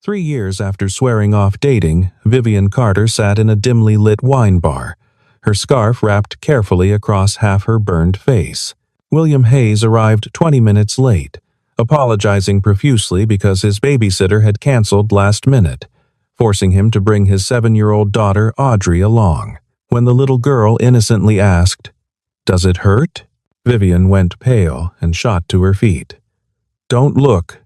3 years after swearing off dating, Vivian Carter sat in a dimly lit wine bar, her scarf wrapped carefully across half her burned face. William Hayes arrived 20 minutes late, apologizing profusely because his babysitter had canceled last minute, forcing him to bring his 7-year-old daughter Audrey along. When the little girl innocently asked, "Does it hurt?" Vivian went pale and shot to her feet. "Don't look."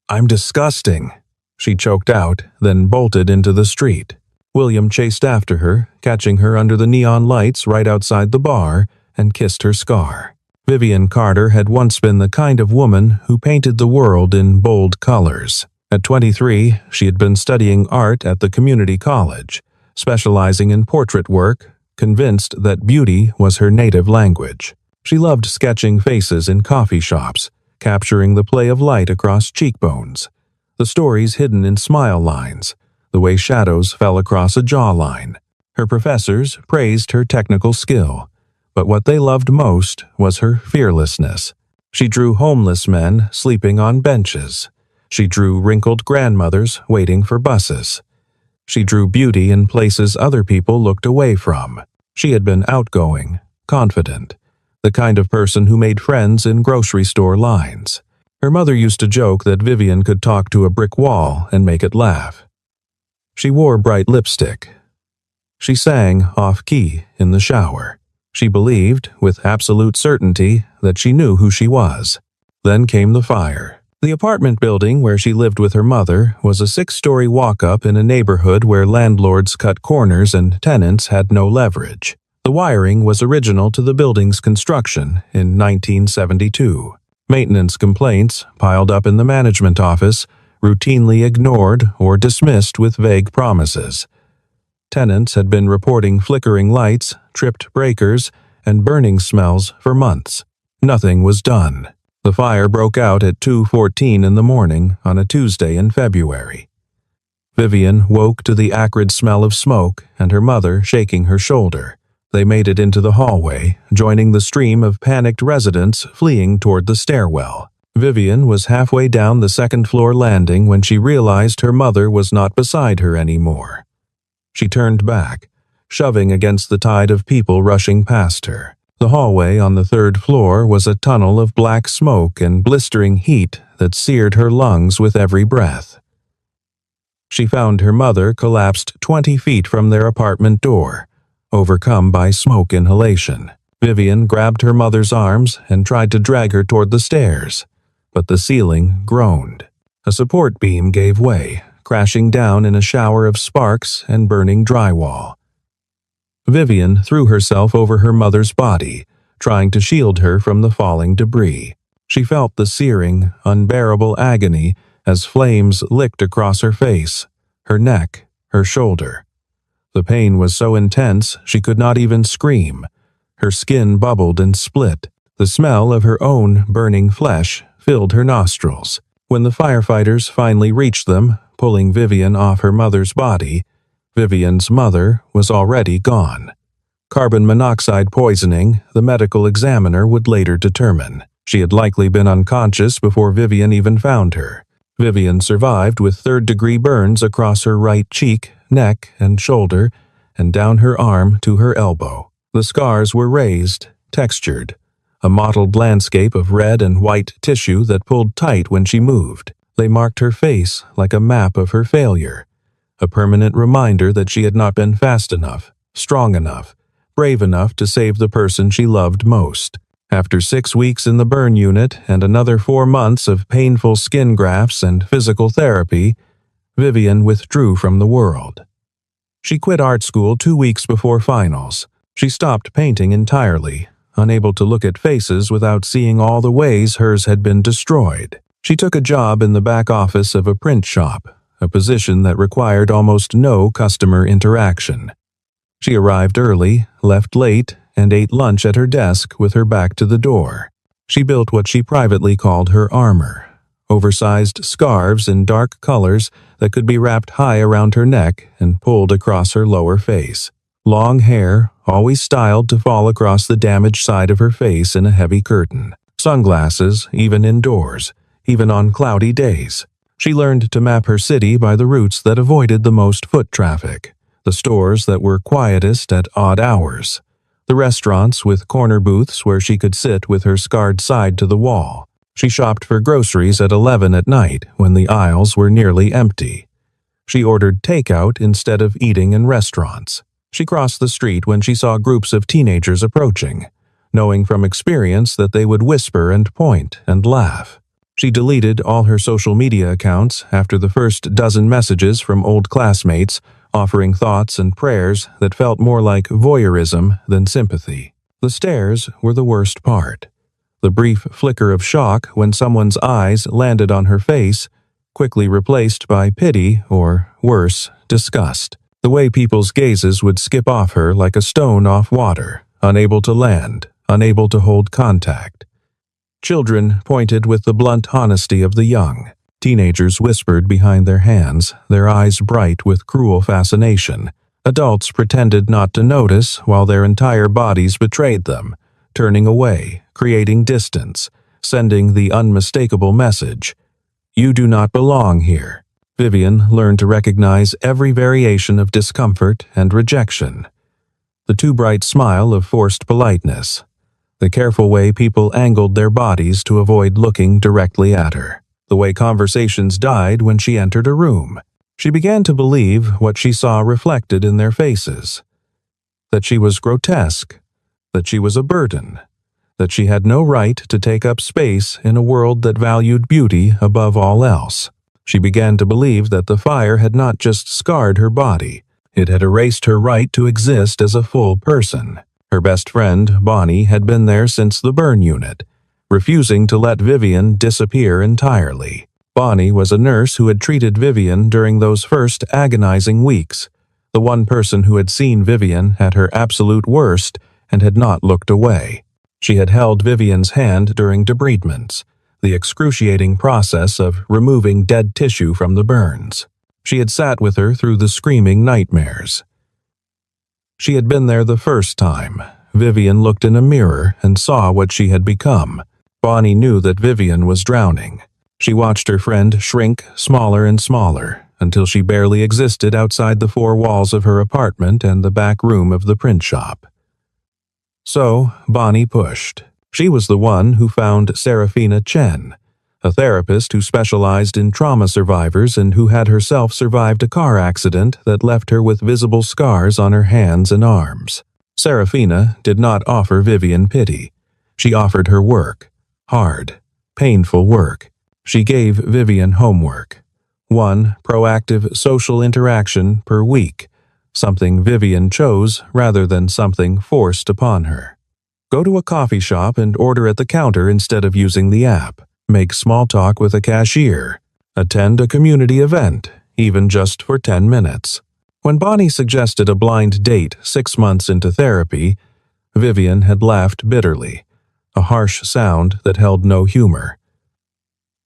"I'm disgusting," she choked out, then bolted into the street. William chased after her, catching her under the neon lights right outside the bar, and kissed her scar. Vivian Carter had once been the kind of woman who painted the world in bold colors. At 23, she had been studying art at the community college, specializing in portrait work, convinced that beauty was her native language. She loved sketching faces in coffee shops, capturing the play of light across cheekbones, the stories hidden in smile lines, the way shadows fell across a jawline. Her professors praised her technical skill, but what they loved most was her fearlessness. She drew homeless men sleeping on benches. She drew wrinkled grandmothers waiting for buses. She drew beauty in places other people looked away from. She had been outgoing, confident, the kind of person who made friends in grocery store lines. Her mother used to joke that Vivian could talk to a brick wall and make it laugh. She wore bright lipstick. She sang off-key in the shower. She believed, with absolute certainty, that she knew who she was. Then came the fire. The apartment building where she lived with her mother was a 6-story walk-up in a neighborhood where landlords cut corners and tenants had no leverage. The wiring was original to the building's construction in 1972. Maintenance complaints, piled up in the management office, routinely ignored or dismissed with vague promises. Tenants had been reporting flickering lights, tripped breakers, and burning smells for months. Nothing was done. The fire broke out at 2:14 in the morning on a Tuesday in February. Vivian woke to the acrid smell of smoke and her mother shaking her shoulder. They made it into the hallway, joining the stream of panicked residents fleeing toward the stairwell. Vivian was halfway down the second-floor landing when she realized her mother was not beside her anymore. She turned back, shoving against the tide of people rushing past her. The hallway on the 3rd floor was a tunnel of black smoke and blistering heat that seared her lungs with every breath. She found her mother collapsed 20 feet from their apartment door, overcome by smoke inhalation. Vivian grabbed her mother's arms and tried to drag her toward the stairs, but the ceiling groaned. A support beam gave way, crashing down in a shower of sparks and burning drywall. Vivian threw herself over her mother's body, trying to shield her from the falling debris. She felt the searing, unbearable agony as flames licked across her face, her neck, her shoulder. The pain was so intense she could not even scream. Her skin bubbled and split. The smell of her own burning flesh filled her nostrils. When the firefighters finally reached them, pulling Vivian off her mother's body, Vivian's mother was already gone. Carbon monoxide poisoning, the medical examiner would later determine. She had likely been unconscious before Vivian even found her. Vivian survived with 3rd-degree burns across her right cheek, neck, and shoulder, and down her arm to her elbow. The scars were raised, textured, a mottled landscape of red and white tissue that pulled tight when she moved. They marked her face like a map of her failure, a permanent reminder that she had not been fast enough, strong enough, brave enough to save the person she loved most. After 6 weeks in the burn unit and another 4 months of painful skin grafts and physical therapy, Vivian withdrew from the world. She quit art school 2 weeks before finals. She stopped painting entirely, unable to look at faces without seeing all the ways hers had been destroyed. She took a job in the back office of a print shop, a position that required almost no customer interaction. She arrived early, left late, and ate lunch at her desk with her back to the door. She built what she privately called her armor, oversized scarves in dark colors that could be wrapped high around her neck and pulled across her lower face. Long hair, always styled to fall across the damaged side of her face in a heavy curtain. Sunglasses, even indoors, even on cloudy days. She learned to map her city by the routes that avoided the most foot traffic, the stores that were quietest at odd hours, the restaurants with corner booths where she could sit with her scarred side to the wall. She shopped for groceries at 11 at night when the aisles were nearly empty. She ordered takeout instead of eating in restaurants. She crossed the street when she saw groups of teenagers approaching, knowing from experience that they would whisper and point and laugh. She deleted all her social media accounts after the first dozen messages from old classmates offering thoughts and prayers that felt more like voyeurism than sympathy. The stares were the worst part. The brief flicker of shock when someone's eyes landed on her face, quickly replaced by pity or, worse, disgust. The way people's gazes would skip off her like a stone off water, unable to land, unable to hold contact. Children pointed with the blunt honesty of the young. Teenagers whispered behind their hands, their eyes bright with cruel fascination. Adults pretended not to notice while their entire bodies betrayed them, turning away, creating distance, sending the unmistakable message, "You do not belong here." Vivian learned to recognize every variation of discomfort and rejection. The too bright smile of forced politeness, the careful way people angled their bodies to avoid looking directly at her, the way conversations died when she entered a room. She began to believe what she saw reflected in their faces, that she was grotesque, that she was a burden, that she had no right to take up space in a world that valued beauty above all else. She began to believe that the fire had not just scarred her body, it had erased her right to exist as a full person. Her best friend, Bonnie, had been there since the burn unit, refusing to let Vivian disappear entirely. Bonnie was a nurse who had treated Vivian during those first agonizing weeks, the one person who had seen Vivian at her absolute worst and had not looked away. She had held Vivian's hand during debridements, the excruciating process of removing dead tissue from the burns. She had sat with her through the screaming nightmares. She had been there the first time. Vivian looked in a mirror and saw what she had become. Bonnie knew that Vivian was drowning. She watched her friend shrink smaller and smaller until she barely existed outside the four walls of her apartment and the back room of the print shop. So, Bonnie pushed. She was the one who found Serafina Chen, a therapist who specialized in trauma survivors and who had herself survived a car accident that left her with visible scars on her hands and arms. Serafina did not offer Vivian pity. She offered her work. Hard, painful work. She gave Vivian homework. One proactive social interaction per week, something Vivian chose rather than something forced upon her. Go to a coffee shop and order at the counter instead of using the app. Make small talk with a cashier. Attend a community event, even just for 10 minutes. When Bonnie suggested a blind date 6 months into therapy, Vivian had laughed bitterly, a harsh sound that held no humor.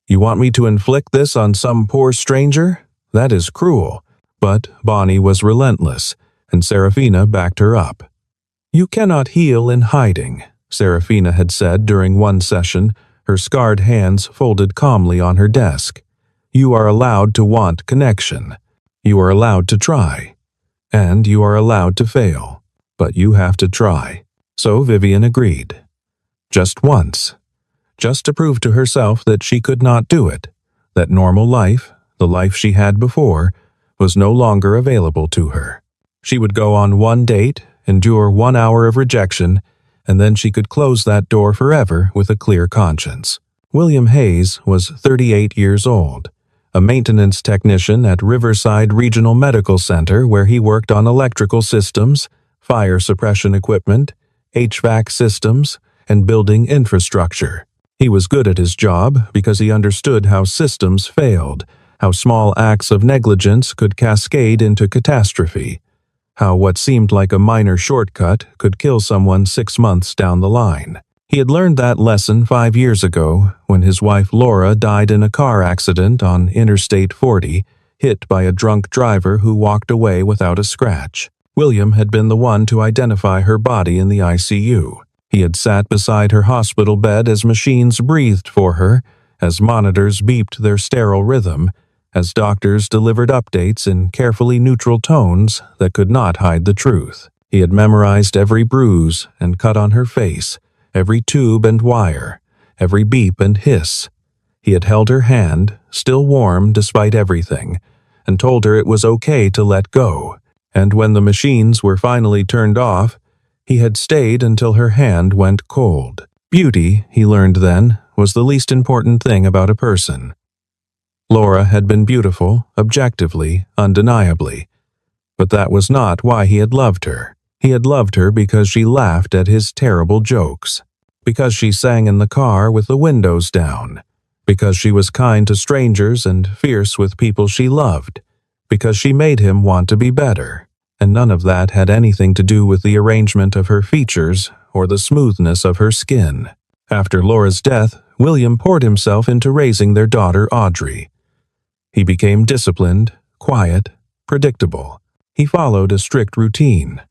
"You want me to inflict this on some poor stranger? That is cruel." But Bonnie was relentless, and Serafina backed her up. "You cannot heal in hiding," Serafina had said during one session, her scarred hands folded calmly on her desk. "You are allowed to want connection. You are allowed to try. And you are allowed to fail. But you have to try." So Vivian agreed. Just once. Just to prove to herself that she could not do it, that normal life, the life she had before, was no longer available to her. She would go on one date, endure 1 hour of rejection, and then she could close that door forever with a clear conscience. William Hayes was 38 years old, a maintenance technician at Riverside Regional Medical Center where he worked on electrical systems, fire suppression equipment, HVAC systems, and building infrastructure. He was good at his job because he understood how systems failed, how small acts of negligence could cascade into catastrophe, how what seemed like a minor shortcut could kill someone 6 months down the line. He had learned that lesson 5 years ago when his wife Laura died in a car accident on Interstate 40, hit by a drunk driver who walked away without a scratch. William had been the one to identify her body in the ICU. He had sat beside her hospital bed as machines breathed for her, as monitors beeped their sterile rhythm, as doctors delivered updates in carefully neutral tones that could not hide the truth. He had memorized every bruise and cut on her face, every tube and wire, every beep and hiss. He had held her hand, still warm despite everything, and told her it was okay to let go. And when the machines were finally turned off, he had stayed until her hand went cold. Beauty, he learned then, was the least important thing about a person. Laura had been beautiful, objectively, undeniably. But that was not why he had loved her. He had loved her because she laughed at his terrible jokes, because she sang in the car with the windows down, because she was kind to strangers and fierce with people she loved, because she made him want to be better. And none of that had anything to do with the arrangement of her features or the smoothness of her skin. After Laura's death, William poured himself into raising their daughter Audrey. He became disciplined, quiet, predictable. He followed a strict routine.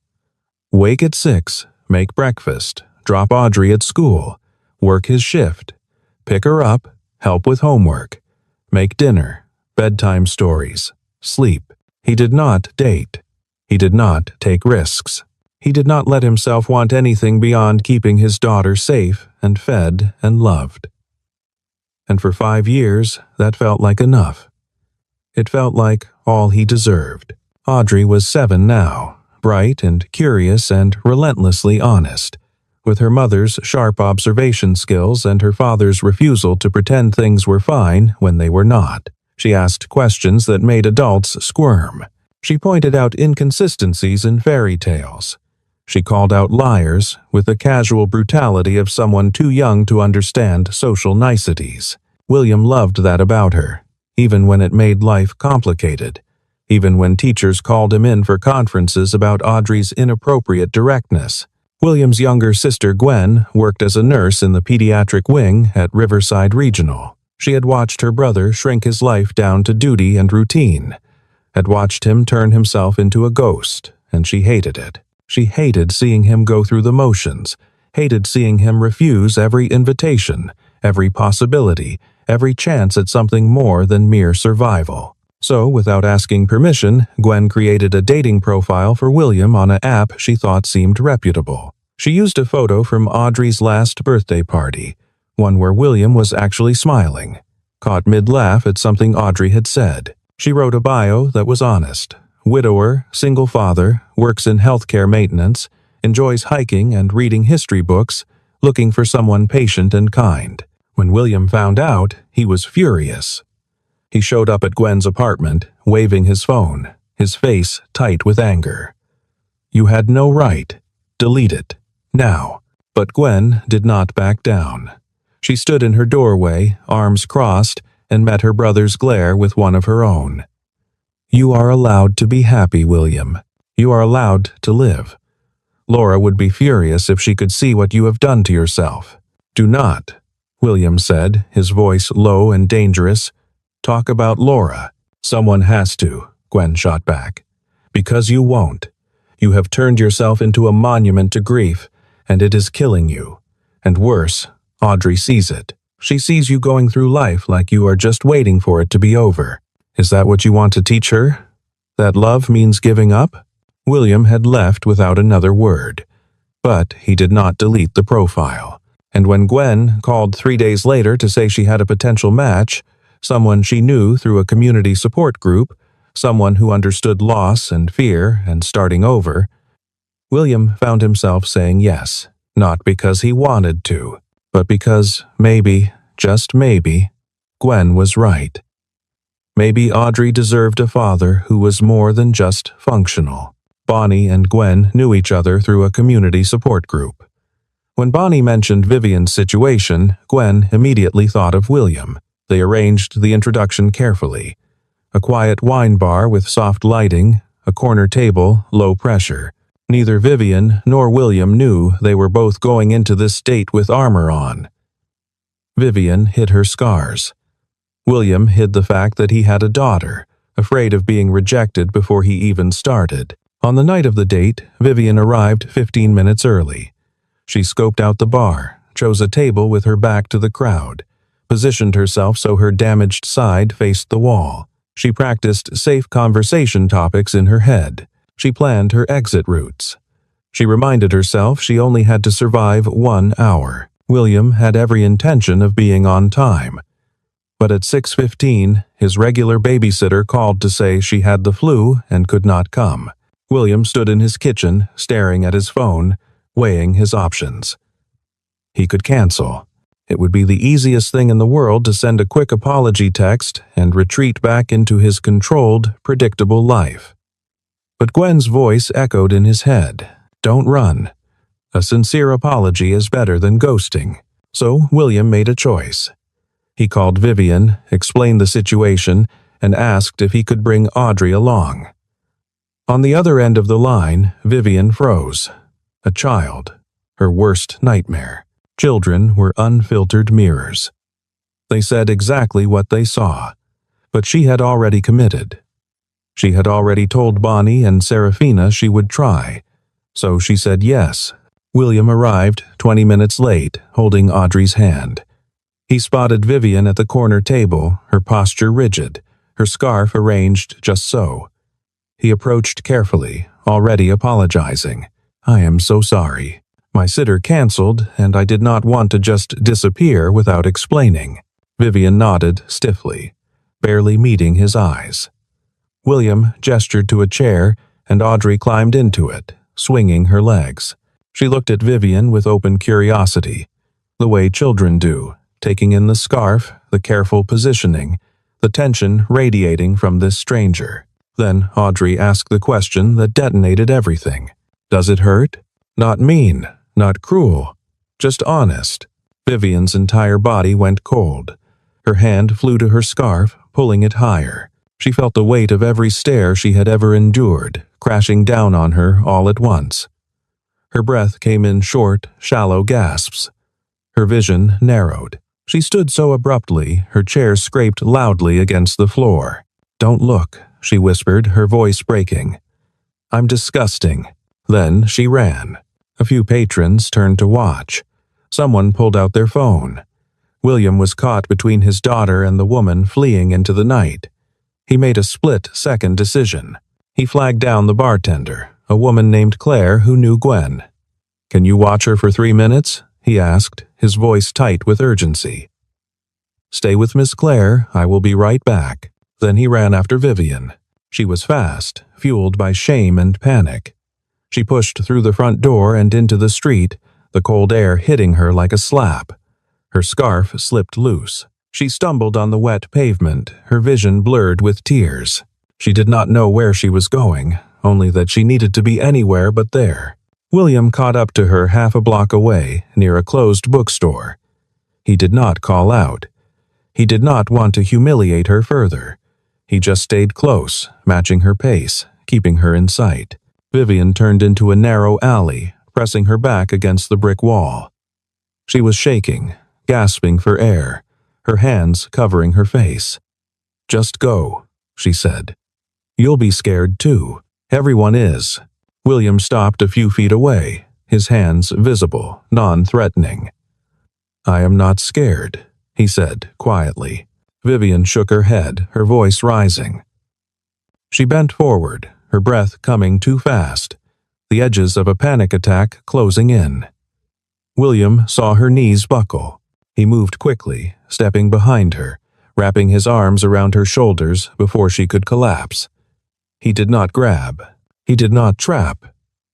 Wake at 6, make breakfast, drop Audrey at school, work his shift, pick her up, help with homework, make dinner, bedtime stories, sleep. He did not date. He did not take risks. He did not let himself want anything beyond keeping his daughter safe and fed and loved. And for 5 years, that felt like enough. It felt like all he deserved. Audrey was 7 now, bright and curious and relentlessly honest. With her mother's sharp observation skills and her father's refusal to pretend things were fine when they were not, she asked questions that made adults squirm. She pointed out inconsistencies in fairy tales. She called out liars with the casual brutality of someone too young to understand social niceties. William loved that about her, even when it made life complicated, even when teachers called him in for conferences about Audrey's inappropriate directness. William's younger sister Gwen worked as a nurse in the pediatric wing at Riverside Regional. She had watched her brother shrink his life down to duty and routine, had watched him turn himself into a ghost, and she hated it. She hated seeing him go through the motions, hated seeing him refuse every invitation, every possibility, every chance at something more than mere survival. So, without asking permission, Gwen created a dating profile for William on an app she thought seemed reputable. She used a photo from Audrey's last birthday party, one where William was actually smiling, caught mid-laugh at something Audrey had said. She wrote a bio that was honest. Widower, single father, works in healthcare maintenance, enjoys hiking and reading history books, looking for someone patient and kind. When William found out, he was furious. He showed up at Gwen's apartment, waving his phone, his face tight with anger. "You had no right. Delete it. Now." But Gwen did not back down. She stood in her doorway, arms crossed, and met her brother's glare with one of her own. "You are allowed to be happy, William. You are allowed to live. Laura would be furious if she could see what you have done to yourself." "Do not," William said, his voice low and dangerous. "Talk about Laura." "Someone has to," Gwen shot back. "Because you won't. You have turned yourself into a monument to grief, and it is killing you. And worse, Audrey sees it. She sees you going through life like you are just waiting for it to be over. Is that what you want to teach her? That love means giving up?" William had left without another word, but he did not delete the profile. And when Gwen called 3 days later to say she had a potential match, someone she knew through a community support group, someone who understood loss and fear and starting over, William found himself saying yes, not because he wanted to, but because maybe, just maybe, Gwen was right. Maybe Audrey deserved a father who was more than just functional. Bonnie and Gwen knew each other through a community support group. When Bonnie mentioned Vivian's situation, Gwen immediately thought of William. They arranged the introduction carefully. A quiet wine bar with soft lighting, a corner table, low pressure. Neither Vivian nor William knew they were both going into this date with armor on. Vivian hid her scars. William hid the fact that he had a daughter, afraid of being rejected before he even started. On the night of the date, Vivian arrived 15 minutes early. She scoped out the bar, chose a table with her back to the crowd, positioned herself so her damaged side faced the wall. She practiced safe conversation topics in her head. She planned her exit routes. She reminded herself she only had to survive 1 hour. William had every intention of being on time. But at 6:15, his regular babysitter called to say she had the flu and could not come. William stood in his kitchen, staring at his phone, weighing his options. He could cancel. It would be the easiest thing in the world to send a quick apology text and retreat back into his controlled, predictable life. But Gwen's voice echoed in his head. Don't run. A sincere apology is better than ghosting. So William made a choice. He called Vivian, explained the situation, and asked if he could bring Audrey along. On the other end of the line, Vivian froze. A child. Her worst nightmare. Children were unfiltered mirrors. They said exactly what they saw, but she had already committed. She had already told Bonnie and Serafina she would try, so she said yes. William arrived 20 minutes late, holding Audrey's hand. He spotted Vivian at the corner table, her posture rigid, her scarf arranged just so. He approached carefully, already apologizing. I am so sorry. My sitter canceled, and I did not want to just disappear without explaining. Vivian nodded stiffly, barely meeting his eyes. William gestured to a chair, and Audrey climbed into it, swinging her legs. She looked at Vivian with open curiosity, the way children do, taking in the scarf, the careful positioning, the tension radiating from this stranger. Then Audrey asked the question that detonated everything. Does it hurt? Not mean. Not cruel, just honest. Vivian's entire body went cold. Her hand flew to her scarf, pulling it higher. She felt the weight of every stare she had ever endured, crashing down on her all at once. Her breath came in short, shallow gasps. Her vision narrowed. She stood so abruptly, her chair scraped loudly against the floor. Don't look, she whispered, her voice breaking. I'm disgusting. Then she ran. A few patrons turned to watch. Someone pulled out their phone. William was caught between his daughter and the woman fleeing into the night. He made a split-second decision. He flagged down the bartender, a woman named Claire who knew Gwen. Can you watch her for 3 minutes? He asked, his voice tight with urgency. Stay with Miss Claire, I will be right back. Then he ran after Vivian. She was fast, fueled by shame and panic. She pushed through the front door and into the street, the cold air hitting her like a slap. Her scarf slipped loose. She stumbled on the wet pavement, her vision blurred with tears. She did not know where she was going, only that she needed to be anywhere but there. William caught up to her half a block away, near a closed bookstore. He did not call out. He did not want to humiliate her further. He just stayed close, matching her pace, keeping her in sight. Vivian turned into a narrow alley, pressing her back against the brick wall. She was shaking, gasping for air, her hands covering her face. Just go, she said. You'll be scared too. Everyone is. William stopped a few feet away, his hands visible, non-threatening. I am not scared, he said quietly. Vivian shook her head, her voice rising. She bent forward, her breath coming too fast, the edges of a panic attack closing in. William saw her knees buckle. He moved quickly, stepping behind her, wrapping his arms around her shoulders before she could collapse. He did not grab. He did not trap.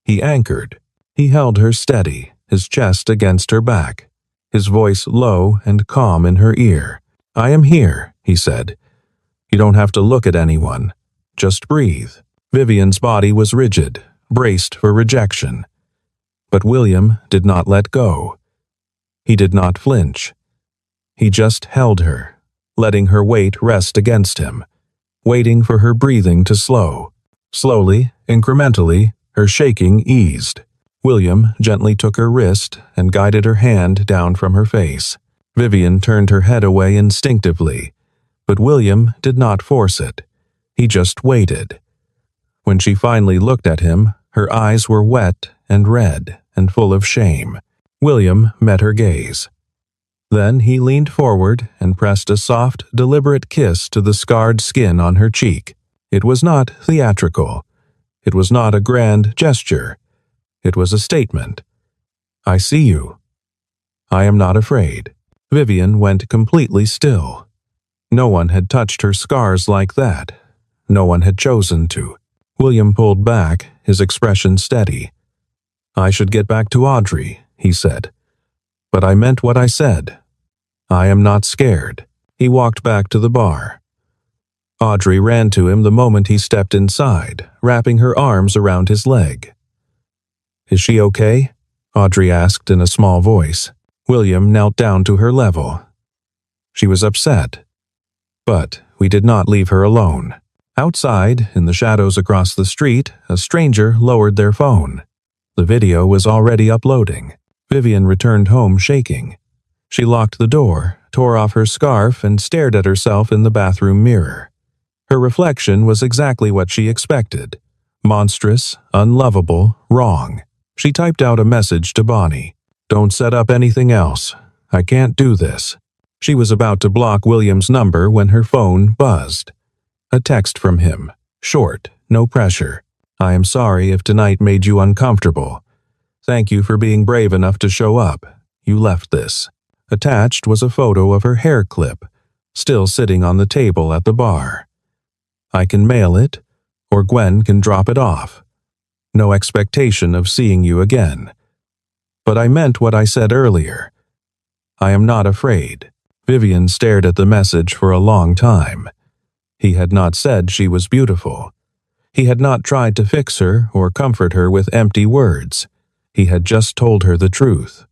He anchored. He held her steady, his chest against her back, his voice low and calm in her ear. I am here, he said. You don't have to look at anyone. Just breathe. Vivian's body was rigid, braced for rejection. But William did not let go. He did not flinch. He just held her, letting her weight rest against him, waiting for her breathing to slow. Slowly, incrementally, her shaking eased. William gently took her wrist and guided her hand down from her face. Vivian turned her head away instinctively, but William did not force it. He just waited. When she finally looked at him, her eyes were wet and red and full of shame. William met her gaze. Then he leaned forward and pressed a soft, deliberate kiss to the scarred skin on her cheek. It was not theatrical. It was not a grand gesture. It was a statement. I see you. I am not afraid. Vivian went completely still. No one had touched her scars like that. No one had chosen to. William pulled back, his expression steady. I should get back to Audrey, he said. But I meant what I said. I am not scared. He walked back to the bar. Audrey ran to him the moment he stepped inside, wrapping her arms around his leg. Is she okay? Audrey asked in a small voice. William knelt down to her level. She was upset. But we did not leave her alone. Outside, in the shadows across the street, a stranger lowered their phone. The video was already uploading. Vivian returned home shaking. She locked the door, tore off her scarf, and stared at herself in the bathroom mirror. Her reflection was exactly what she expected. Monstrous, unlovable, wrong. She typed out a message to Bonnie. Don't set up anything else. I can't do this. She was about to block William's number when her phone buzzed. A text from him. Short, no pressure. I am sorry if tonight made you uncomfortable. Thank you for being brave enough to show up. You left this. Attached was a photo of her hair clip, still sitting on the table at the bar. I can mail it, or Gwen can drop it off. No expectation of seeing you again. But I meant what I said earlier. I am not afraid. Vivian stared at the message for a long time. He had not said she was beautiful. He had not tried to fix her or comfort her with empty words. He had just told her the truth.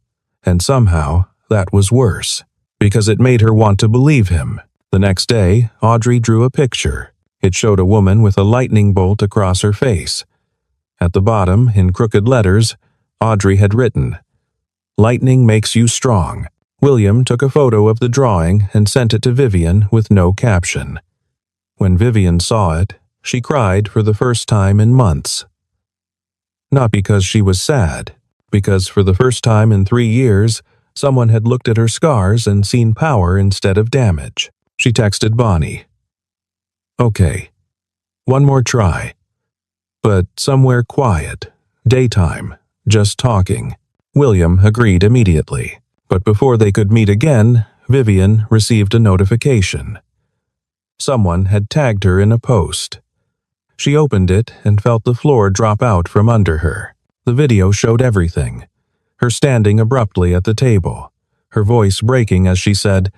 And somehow, that was worse, because it made her want to believe him. The next day, Audrey drew a picture. It showed a woman with a lightning bolt across her face. At the bottom, in crooked letters, Audrey had written, Lightning makes you strong. William took a photo of the drawing and sent it to Vivian with no caption. When Vivian saw it, she cried for the first time in months. Not because she was sad, because for the first time in 3 years, someone had looked at her scars and seen power instead of damage. She texted Bonnie. Okay, one more try. But somewhere quiet, daytime, just talking. William agreed immediately. But before they could meet again, Vivian received a notification. Someone had tagged her in a post. She opened it and felt the floor drop out from under her. The video showed everything. Her standing abruptly at the table, her voice breaking as she said,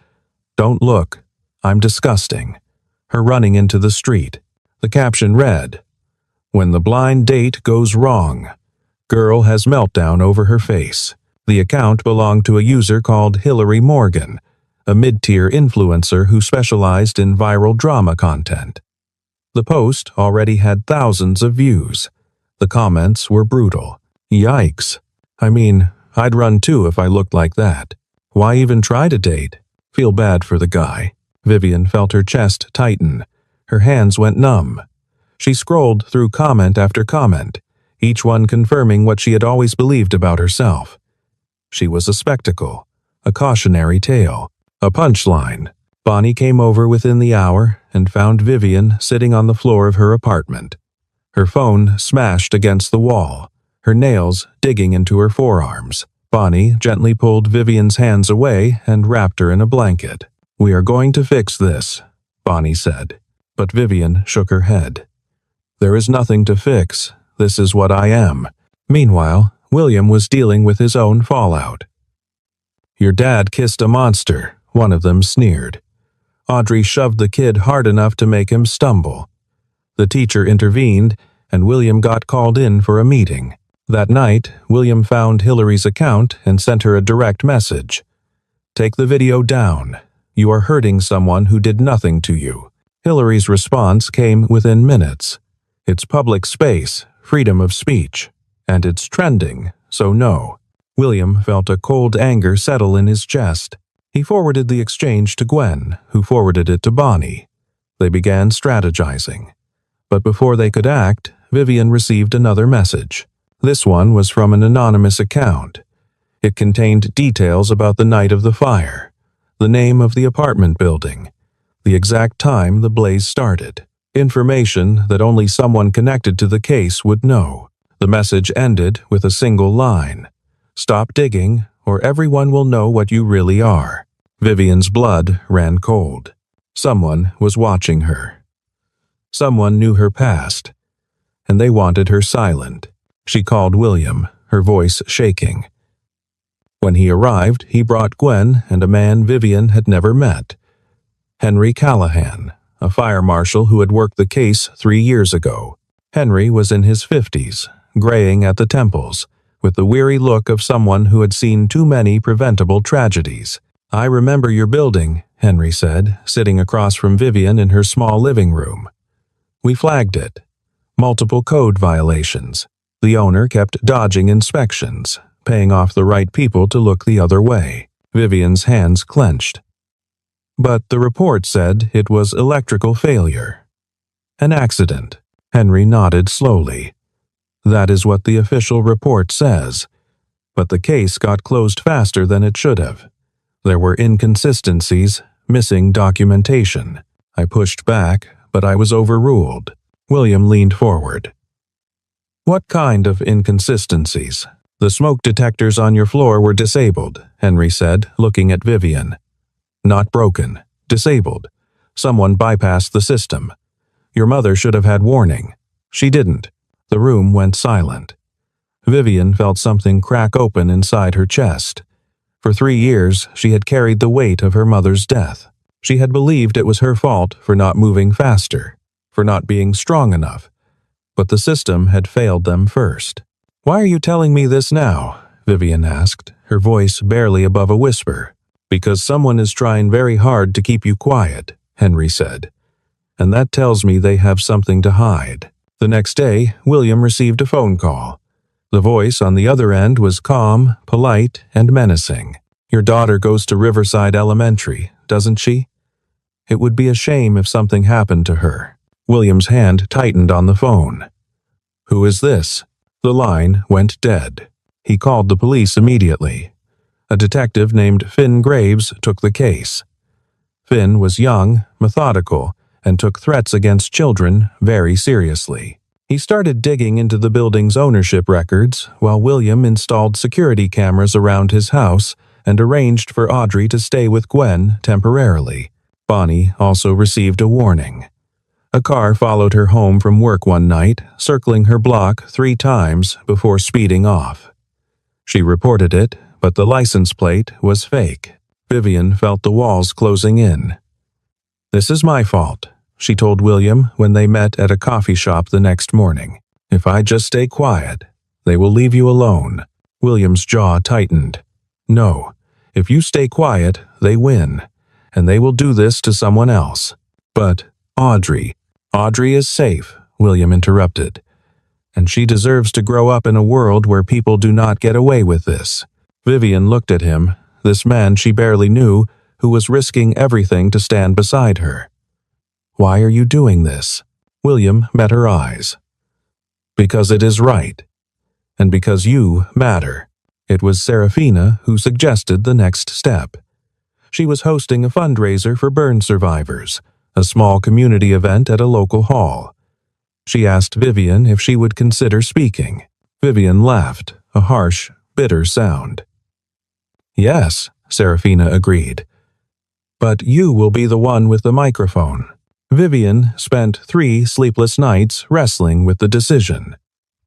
Don't look, I'm disgusting. Her running into the street. The caption read, When the blind date goes wrong, girl has meltdown over her face. The account belonged to a user called Hillary Morgan, a mid-tier influencer who specialized in viral drama content. The post already had thousands of views. The comments were brutal. Yikes. I mean, I'd run too if I looked like that. Why even try to date? Feel bad for the guy. Vivian felt her chest tighten. Her hands went numb. She scrolled through comment after comment, each one confirming what she had always believed about herself. She was a spectacle, a cautionary tale, a punchline. Bonnie came over within the hour and found Vivian sitting on the floor of her apartment. Her phone smashed against the wall, her nails digging into her forearms. Bonnie gently pulled Vivian's hands away and wrapped her in a blanket. We are going to fix this, Bonnie said, but Vivian shook her head. There is nothing to fix. This is what I am. Meanwhile, William was dealing with his own fallout. Your dad kissed a monster, one of them sneered. Audrey shoved the kid hard enough to make him stumble. The teacher intervened, and William got called in for a meeting. That night, William found Hillary's account and sent her a direct message. Take the video down. You are hurting someone who did nothing to you. Hillary's response came within minutes. It's public space, freedom of speech. And it's trending, so no. William felt a cold anger settle in his chest. He forwarded the exchange to Gwen, who forwarded it to Bonnie. They began strategizing. But before they could act, Vivian received another message. This one was from an anonymous account. It contained details about the night of the fire. the name of the apartment building, the exact time the blaze started. Information that only someone connected to the case would know. The message ended with a single line. "Stop digging, or everyone will know what you really are." Vivian's blood ran cold. Someone was watching her. Someone knew her past, and they wanted her silent. She called William, her voice shaking. When he arrived, he brought Gwen and a man Vivian had never met. Henry Callahan, a fire marshal who had worked the case 3 years ago. Henry was in his 50s, graying at the temples, with the weary look of someone who had seen too many preventable tragedies. "I remember your building," Henry said, sitting across from Vivian in her small living room. "We flagged it. Multiple code violations. The owner kept dodging inspections, paying off the right people to look the other way." Vivian's hands clenched. "But the report said it was electrical failure." "An accident." Henry nodded slowly. "That is what the official report says. But the case got closed faster than it should have. There were inconsistencies, missing documentation. I pushed back, but I was overruled." William leaned forward. "What kind of inconsistencies?" "The smoke detectors on your floor were disabled," Henry said, looking at Vivian. "Not broken. Disabled. Someone bypassed the system. Your mother should have had warning. She didn't." The room went silent. Vivian felt something crack open inside her chest. For 3 years, she had carried the weight of her mother's death. She had believed it was her fault for not moving faster, for not being strong enough. But the system had failed them first. "Why are you telling me this now?" Vivian asked, her voice barely above a whisper. "Because someone is trying very hard to keep you quiet," Henry said. "And that tells me they have something to hide." The next day, William received a phone call. The voice on the other end was calm, polite, and menacing. "Your daughter goes to Riverside Elementary, doesn't she? It would be a shame if something happened to her." William's hand tightened on the phone. "Who is this?" The line went dead. He called the police immediately. A detective named Finn Graves took the case. Finn was young, methodical, and took threats against children very seriously. He started digging into the building's ownership records while William installed security cameras around his house and arranged for Audrey to stay with Gwen temporarily. Bonnie also received a warning. A car followed her home from work one night, circling her block 3 times before speeding off. She reported it, but the license plate was fake. Vivian felt the walls closing in. "This is my fault," she told William when they met at a coffee shop the next morning. "If I just stay quiet, they will leave you alone." William's jaw tightened. "No, if you stay quiet, they win, and they will do this to someone else." "But Audrey is safe," William interrupted. "And she deserves to grow up in a world where people do not get away with this." Vivian looked at him, this man she barely knew, who was risking everything to stand beside her. "Why are you doing this?" William met her eyes. "Because it is right. And because you matter." It was Serafina who suggested the next step. She was hosting a fundraiser for burn survivors, a small community event at a local hall. She asked Vivian if she would consider speaking. Vivian laughed, a harsh, bitter sound. "Yes," Serafina agreed. "But you will be the one with the microphone." Vivian spent 3 sleepless nights wrestling with the decision.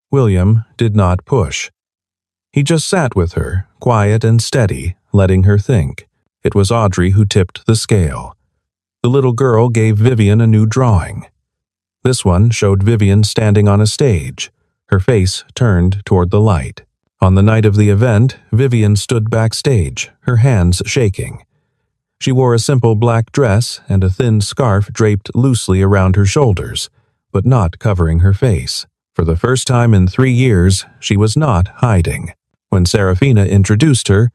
William did not push. He just sat with her, quiet and steady, letting her think. It was Audrey who tipped the scale. The little girl gave Vivian a new drawing. This one showed Vivian standing on a stage, her face turned toward the light. On the night of the event, Vivian stood backstage, her hands shaking. She wore a simple black dress and a thin scarf draped loosely around her shoulders, but not covering her face. For the first time in 3 years, she was not hiding. When Serafina introduced her,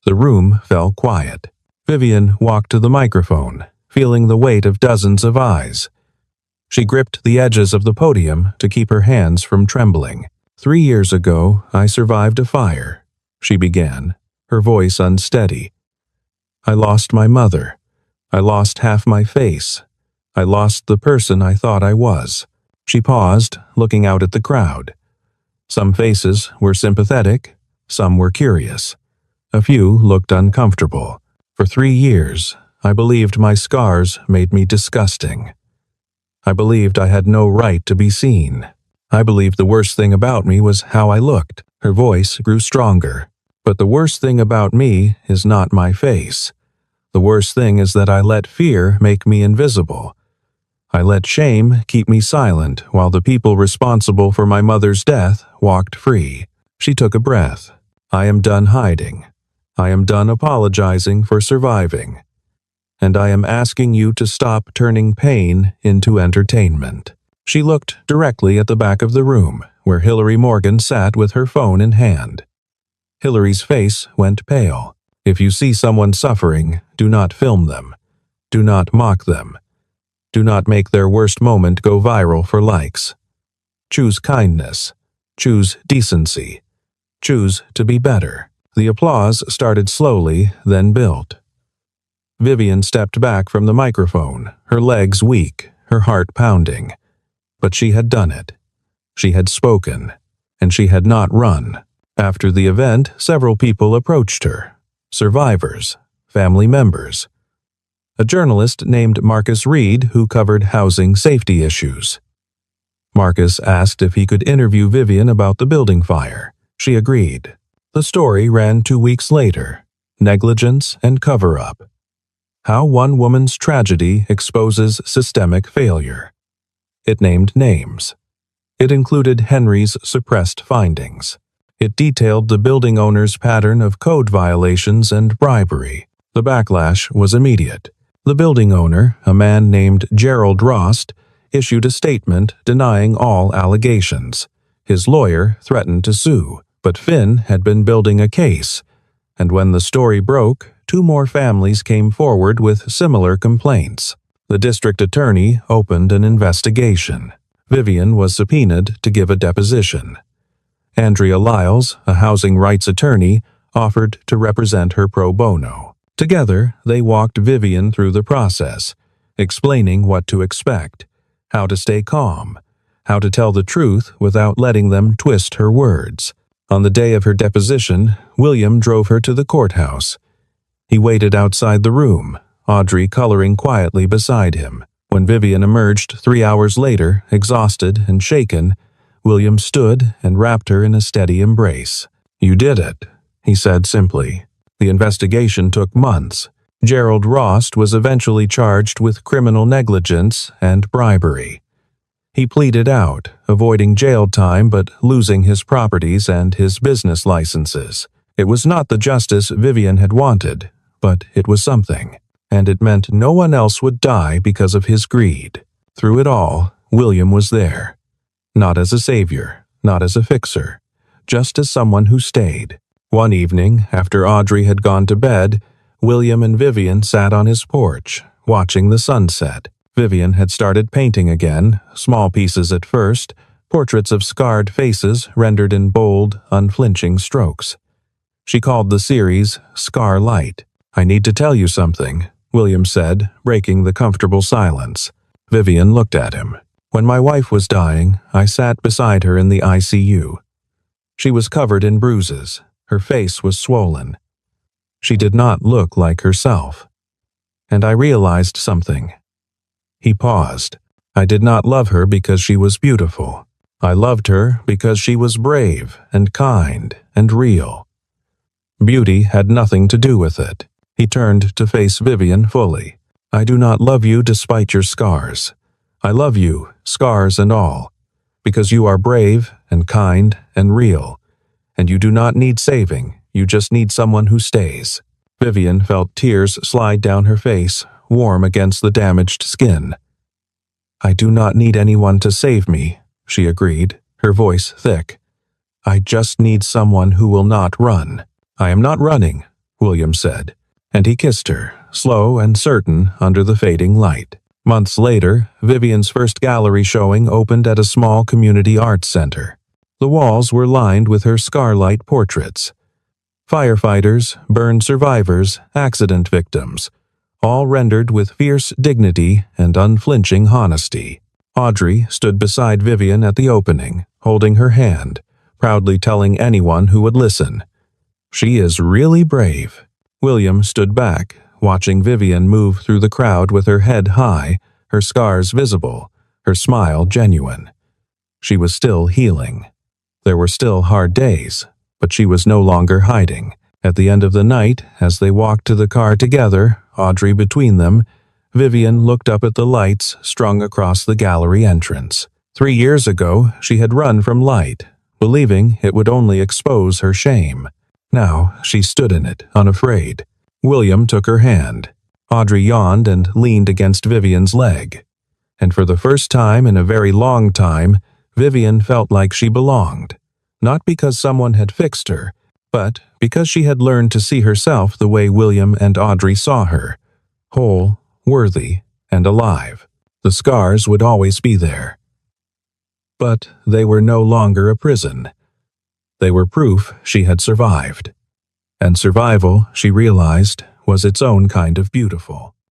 the room fell quiet. Vivian walked to the microphone, feeling the weight of dozens of eyes. She gripped the edges of the podium to keep her hands from trembling. 3 years ago, I survived a fire, she began, her voice unsteady. I lost my mother. I lost half my face. I lost the person I thought I was. She paused, looking out at the crowd. Some faces were sympathetic, some were curious. A few looked uncomfortable. For 3 years, I believed my scars made me disgusting. I believed I had no right to be seen. I believed the worst thing about me was how I looked. Her voice grew stronger. But the worst thing about me is not my face. The worst thing is that I let fear make me invisible. I let shame keep me silent while the people responsible for my mother's death walked free. She took a breath. I am done hiding. I am done apologizing for surviving. And I am asking you to stop turning pain into entertainment. She looked directly at the back of the room, where Hillary Morgan sat with her phone in hand. Hillary's face went pale. If you see someone suffering, do not film them. Do not mock them. Do not make their worst moment go viral for likes. Choose kindness. Choose decency. Choose to be better. The applause started slowly, then built. Vivian stepped back from the microphone, her legs weak, her heart pounding. But she had done it. She had spoken, and she had not run. After the event, several people approached her. Survivors, family members. A journalist named Marcus Reed who covered housing safety issues. Marcus asked if he could interview Vivian about the building fire. She agreed. The story ran 2 weeks later. Negligence and cover-up. How one woman's tragedy exposes systemic failure. It named names. It included Henry's suppressed findings. It detailed the building owner's pattern of code violations and bribery. The backlash was immediate. The building owner, a man named Gerald Rost, issued a statement denying all allegations. His lawyer threatened to sue, but Finn had been building a case, and when the story broke, 2 more families came forward with similar complaints. The district attorney opened an investigation. Vivian was subpoenaed to give a deposition. Andrea Lyles, a housing rights attorney, offered to represent her pro bono. Together, they walked Vivian through the process, explaining what to expect, how to stay calm, how to tell the truth without letting them twist her words. On the day of her deposition, William drove her to the courthouse. He waited outside the room, Audrey coloring quietly beside him. When Vivian emerged 3 hours later, exhausted and shaken, William stood and wrapped her in a steady embrace. "You did it," he said simply. The investigation took months. Gerald Rost was eventually charged with criminal negligence and bribery. He pleaded out, avoiding jail time but losing his properties and his business licenses. It was not the justice Vivian had wanted, but it was something, and it meant no one else would die because of his greed. Through it all, William was there. Not as a savior, not as a fixer, just as someone who stayed. One evening, after Audrey had gone to bed, William and Vivian sat on his porch, watching the sunset. Vivian had started painting again, small pieces at first, portraits of scarred faces rendered in bold, unflinching strokes. She called the series Scar Light. "I need to tell you something," William said, breaking the comfortable silence. Vivian looked at him. "When my wife was dying, I sat beside her in the ICU. She was covered in bruises. Her face was swollen. She did not look like herself. And I realized something." He paused. "I did not love her because she was beautiful. I loved her because she was brave and kind and real. Beauty had nothing to do with it." He turned to face Vivian fully. "I do not love you despite your scars. I love you, scars and all, because you are brave and kind and real. And you do not need saving, you just need someone who stays." Vivian felt tears slide down her face, warm against the damaged skin. "I do not need anyone to save me," she agreed, her voice thick. "I just need someone who will not run." "I am not running," William said, and he kissed her, slow and certain under the fading light. Months later, Vivian's first gallery showing opened at a small community arts center. The walls were lined with her Scarlight portraits. Firefighters, burn survivors, accident victims, all rendered with fierce dignity and unflinching honesty. Audrey stood beside Vivian at the opening, holding her hand, proudly telling anyone who would listen, "She is really brave." William stood back, watching Vivian move through the crowd with her head high, her scars visible, her smile genuine. She was still healing. There were still hard days, but she was no longer hiding. At the end of the night, as they walked to the car together, Audrey between them, Vivian looked up at the lights strung across the gallery entrance. 3 years ago, she had run from light, believing it would only expose her shame. Now she stood in it, unafraid. William took her hand. Audrey yawned and leaned against Vivian's leg. And for the first time in a very long time, Vivian felt like she belonged. Not because someone had fixed her, but because she had learned to see herself the way William and Audrey saw her. Whole, worthy, and alive. The scars would always be there. But they were no longer a prison. They were proof she had survived. And survival, she realized, was its own kind of beautiful.